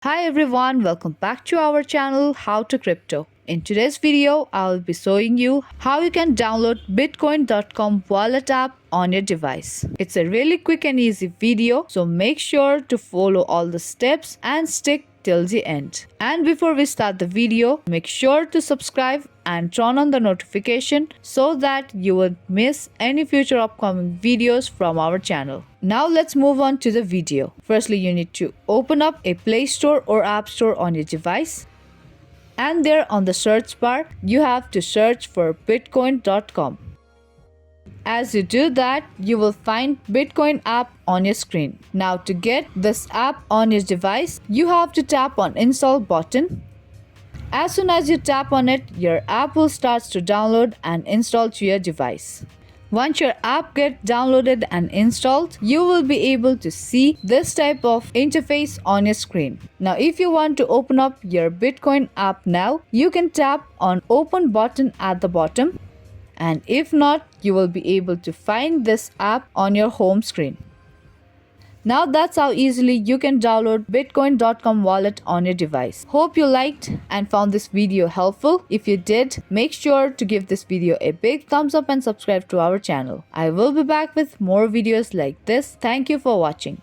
Hi everyone, welcome back to our channel How to Crypto. In today's video, I will be showing you how you can download bitcoin.com wallet app on your device. It's a really quick and easy video, so make sure to follow all the steps and stick till the end. And before we start the video, make sure to subscribe and turn on the notification so that you won't miss any future upcoming videos from our channel. Now let's move on to the video. Firstly, you need to open up a Play Store or App Store on your device. And there on the search bar, you have to search for bitcoin.com. As you do that, you will find Bitcoin app on your screen. Now to get this app on your device, you have to tap on install button. As soon as you tap on it, your app will start to download and install to your device. Once your app gets downloaded and installed, you will be able to see this type of interface on your screen. Now, if you want to open up your Bitcoin app now, you can tap on open button at the bottom. And if not, you will be able to find this app on your home screen. Now that's how easily you can download bitcoin.com wallet on your device. Hope you liked and found this video helpful. If you did, make sure to give this video a big thumbs up and subscribe to our channel. I will be back with more videos like this. Thank you for watching.